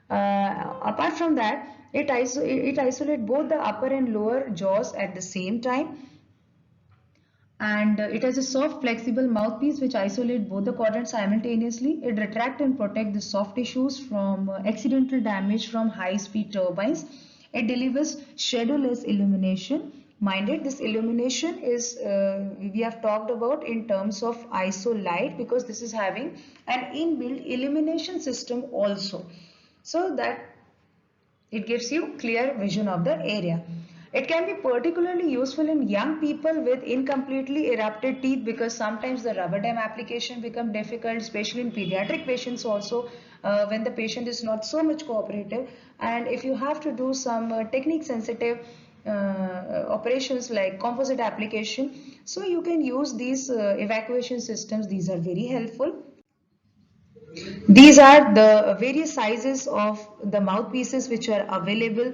Apart from that, it isolates both the upper and lower jaws at the same time, and it has a soft flexible mouthpiece which isolates both the quadrants simultaneously. It retracts and protects the soft tissues from accidental damage from high speed turbines. It delivers shadowless illumination. Minded, this illumination is we have talked about in terms of Isolite, because this is having an inbuilt illumination system also, so that it gives you clear vision of the area. It can be particularly useful in young people with incompletely erupted teeth, because sometimes the rubber dam application become difficult, especially in pediatric patients also, when the patient is not so much cooperative, and if you have to do some technique sensitive operations like composite application, so you can use these evacuation systems. These are very helpful. These are the various sizes of the mouthpieces which are available.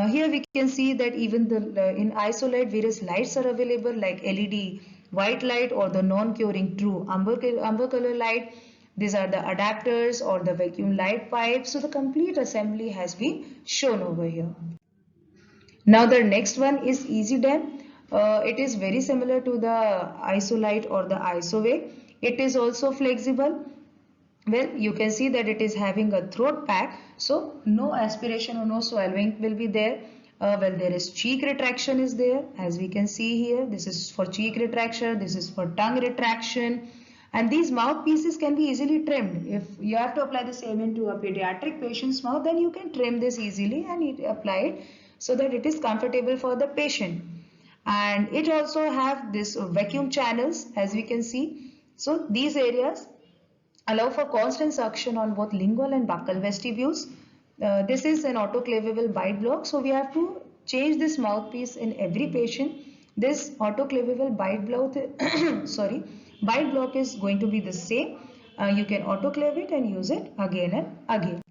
Here we can see that even in isolate various lights are available like LED white light or the non-curing true umber color light. These are the adapters or the vacuum light pipes. So the complete assembly has been shown over here. Now the next one is EasyDam. It is very similar to the Isolite or the Isoway. It is also flexible. Well, you can see that it is having a throat pack, so no aspiration or no swallowing will be there. Well, there is cheek retraction is there, as we can see here. This is for cheek retraction, this is for tongue retraction. And these mouthpieces can be easily trimmed. If you have to apply the same into a pediatric patient's mouth, then you can trim this easily and apply it so that it is comfortable for the patient. And it also have this vacuum channels, as we can see. So these areas allow for constant suction on both lingual and buccal vestibules. This is an autoclavable bite block, so we have to change this mouthpiece in every patient. This autoclavable bite block, sorry, bite block is going to be the same. You can autoclave it and use it again and again.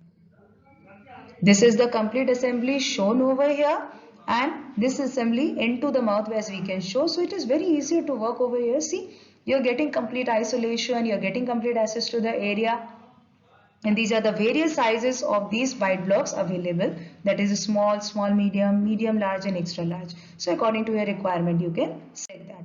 This is the complete assembly shown over here, and this assembly into the mouth as we can show. So it is very easy to work over here. See, you're getting complete isolation, you're getting complete access to the area. And these are the various sizes of these bite blocks available. That is small, small, medium, medium, large and extra large. So according to your requirement, you can set that.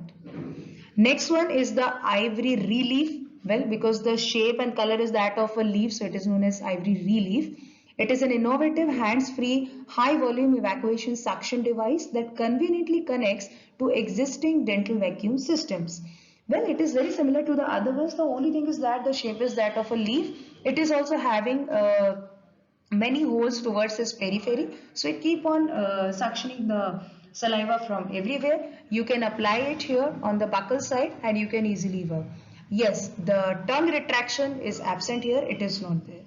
Next one is the ivory relief. Well, because the shape and color is that of a leaf, so it is known as ivory relief. It is an innovative hands-free high volume evacuation suction device that conveniently connects to existing dental vacuum systems. Well, it is very similar to the other ones. The only thing is that the shape is that of a leaf. It is also having many holes towards its periphery. So it keep on suctioning the saliva from everywhere. You can apply it here on the buccal side and you can easily work. Yes, the tongue retraction is absent here. It is not there.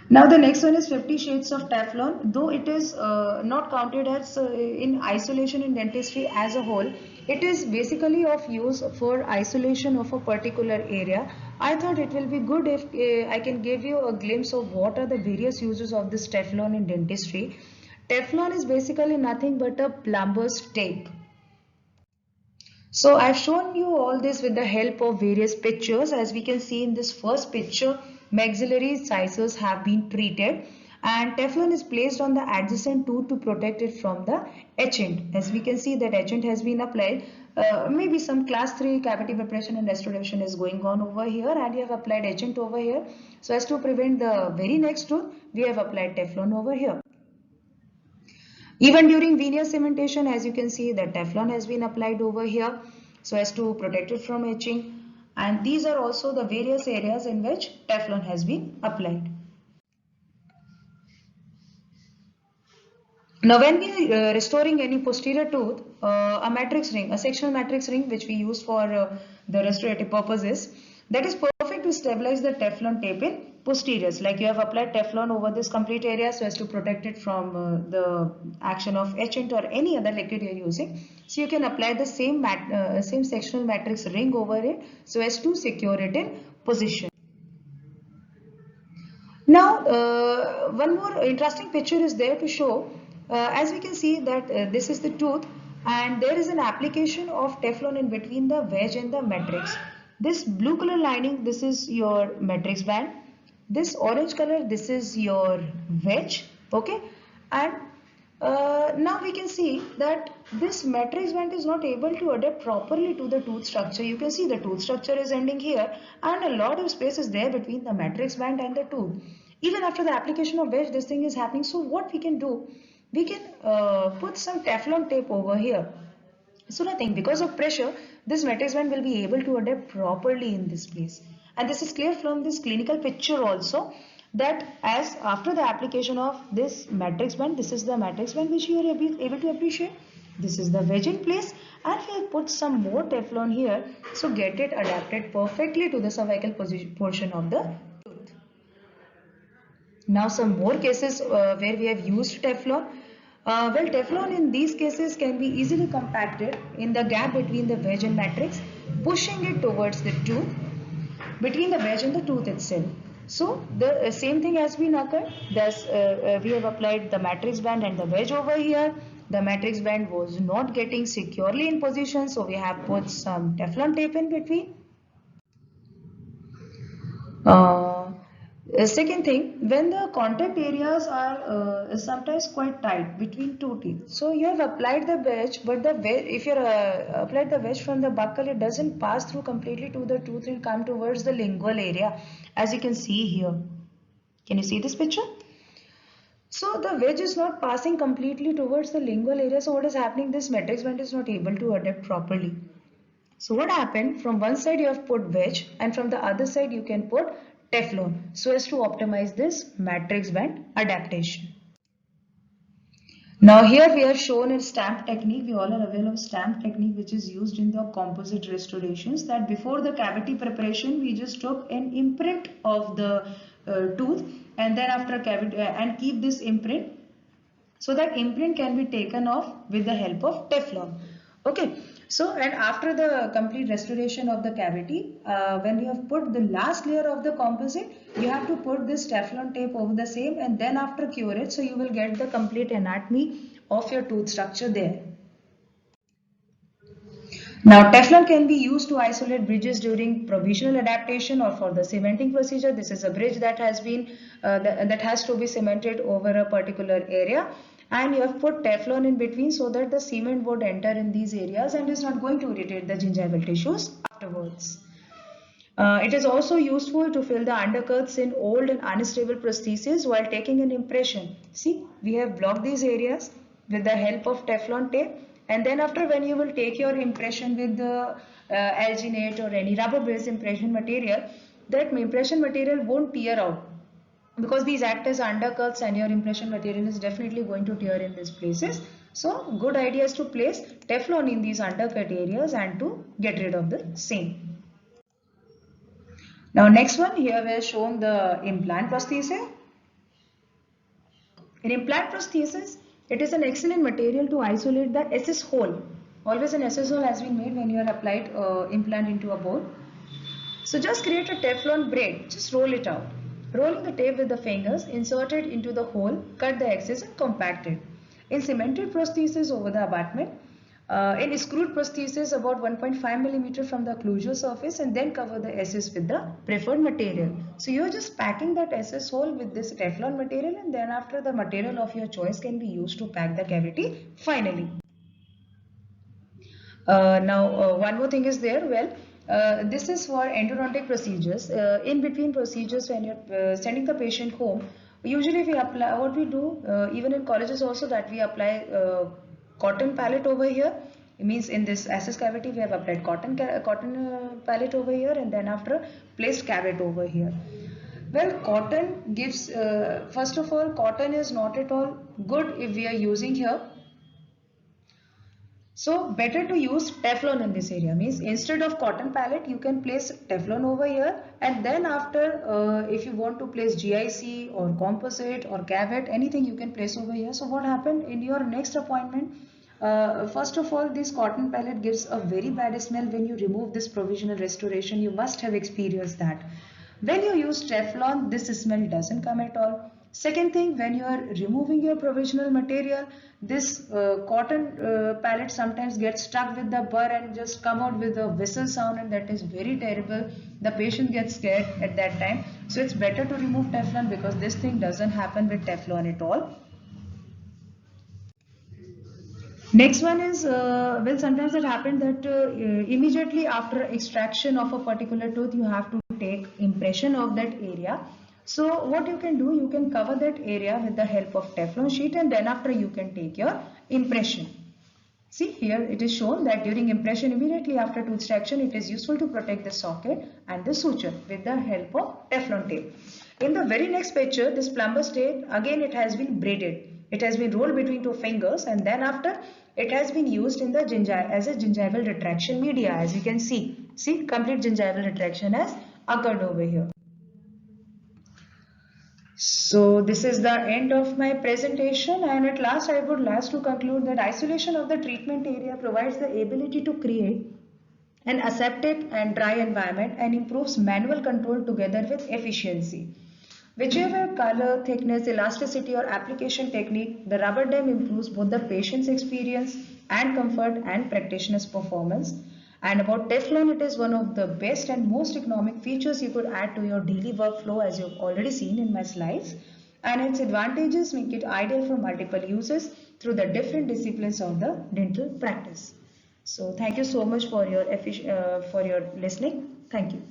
Now the next one is 50 shades of Teflon. Though it is not counted as in isolation in dentistry as a whole, it is basically of use for isolation of a particular area. I thought it will be good if I can give you a glimpse of what are the various uses of this Teflon in dentistry. Teflon is basically nothing but a plumber's tape. So I've shown you all this with the help of various pictures. As we can see in this first picture, maxillary incisors have been treated and Teflon is placed on the adjacent tooth to protect it from the etchant. As we can see that etchant has been applied. Maybe some class 3 cavity preparation and restoration is going on over here and you have applied etchant over here. So as to prevent the very next tooth, we have applied Teflon over here. Even during veneer cementation, as you can see that Teflon has been applied over here so as to protect it from etching. And these are also the various areas in which Teflon has been applied. Now when we are restoring any posterior tooth, a matrix ring, a sectional matrix ring which we use for the restorative purposes, that is perfect to stabilize the Teflon tape in posteriors. Like you have applied Teflon over this complete area so as to protect it from the action of etchant or any other liquid you are using. So you can apply the same sectional matrix ring over it so as to secure it in position. Now, one more interesting picture is there to show, as we can see that this is the tooth and there is an application of Teflon in between the wedge and the matrix. This blue color lining, this is your matrix band. This orange color, this is your wedge, okay? And now we can see that this matrix band is not able to adapt properly to the tooth structure. You can see the tooth structure is ending here and a lot of space is there between the matrix band and the tooth. Even after the application of wedge, this thing is happening. So what we can do, we can put some Teflon tape over here. So nothing, because of pressure, this matrix band will be able to adapt properly in this place. And this is clear from this clinical picture also that as after the application of this matrix band, this is the matrix band which you are able to appreciate. This is the wedge in place and we have put some more Teflon here. So get it adapted perfectly to the cervical portion of the tooth. Now some more cases where we have used Teflon. Well, Teflon in these cases can be easily compacted in the gap between the wedge and matrix, pushing it towards the tooth. between the wedge and the tooth itself. So the same thing has been occurred. We have applied the matrix band and the wedge over here. The matrix band was not getting securely in position, so we have put some Teflon tape in between. Uh, Second thing, when the contact areas are sometimes quite tight between two teeth, so you have applied the wedge, but the wedge, if you applied the wedge from the buccal, it doesn't pass through completely to the tooth and come towards the lingual area, as you can see here. Can you see this picture? So the wedge is not passing completely towards the lingual area. So what is happening? This matrix band is not able to adapt properly. So what happened? From one side you have put wedge and from the other side you can put Teflon so as to optimize this matrix band adaptation. Now here we have shown a stamp technique. We all are aware of stamp technique which is used in the composite restorations, that before the cavity preparation we just took an imprint of the tooth and then after cavity and keep this imprint so that imprint can be taken off with the help of Teflon. Okay, so and after the complete restoration of the cavity, when you have put the last layer of the composite, you have to put this Teflon tape over the same and then after cure it, so you will get the complete anatomy of your tooth structure there. Now, Teflon can be used to isolate bridges during provisional adaptation or for the cementing procedure. This is a bridge that has been that has to be cemented over a particular area, and you have put Teflon in between so that the cement would enter in these areas and is not going to irritate the gingival tissues afterwards. It is also useful to fill the undercuts in old and unstable prostheses while taking an impression. See, we have blocked these areas with the help of Teflon tape, and then after when you will take your impression with the alginate or any rubber based impression material, that impression material won't tear out because these act as undercuts and your impression material is definitely going to tear in these places. So good idea is to place Teflon in these undercut areas and to get rid of the same. Now next one, here we have shown the implant prosthesis. In implant prosthesis, it is an excellent material to isolate the SS hole. Always an SS hole has been made when you are applied implant into a bone. So just create a Teflon braid, just roll it out. Rolling the tape with the fingers, insert it into the hole, cut the excess and compact it. In cemented prosthesis over the abutment, in screwed prosthesis about 1.5 mm from the occlusal surface and then cover the SS with the preferred material. So you are just packing that SS hole with this Teflon material and then after the material of your choice can be used to pack the cavity finally. Now one more thing is there. This is for endodontic procedures. In between procedures when you're sending the patient home, usually we apply, what we do even in colleges also, that we apply cotton palette over here. It means in this SS cavity we have applied cotton palette over here and then after placed carrot over here. Well, cotton gives, first of all, cotton is not at all good if we are using here. So better to use Teflon in this area, means instead of cotton palette you can place Teflon over here and then after if you want to place GIC or composite or cavet, anything you can place over here. So what happened in your next appointment, first of all this cotton palette gives a very bad smell when you remove this provisional restoration. You must have experienced that. When you use Teflon, this smell doesn't come at all. Second thing, when you are removing your provisional material, this cotton palette sometimes gets stuck with the burr and just come out with a whistle sound, and that is very terrible. The patient gets scared at that time. So it's better to remove Teflon because this thing doesn't happen with Teflon at all. Next one is, well, sometimes it happened that immediately after extraction of a particular tooth, you have to take impression of that area. So what you can do, you can cover that area with the help of Teflon sheet and then after you can take your impression. See here it is shown that during impression immediately after tooth extraction, it is useful to protect the socket and the suture with the help of Teflon tape. In the very next picture, this plumber's tape, again it has been braided. It has been rolled between two fingers and then after it has been used in the as a gingival retraction media, as you can see. See, complete gingival retraction has occurred over here. So this is the end of my presentation, and at last I would like to conclude that isolation of the treatment area provides the ability to create an aseptic and dry environment, and improves manual control together with efficiency. Whichever color, thickness, elasticity or application technique, the rubber dam improves both the patient's experience and comfort and practitioner's performance. And about Teflon, it is one of the best and most economic features you could add to your daily workflow, as you've already seen in my slides. And its advantages make it ideal for multiple uses through the different disciplines of the dental practice. So thank you so much for your listening. Thank you.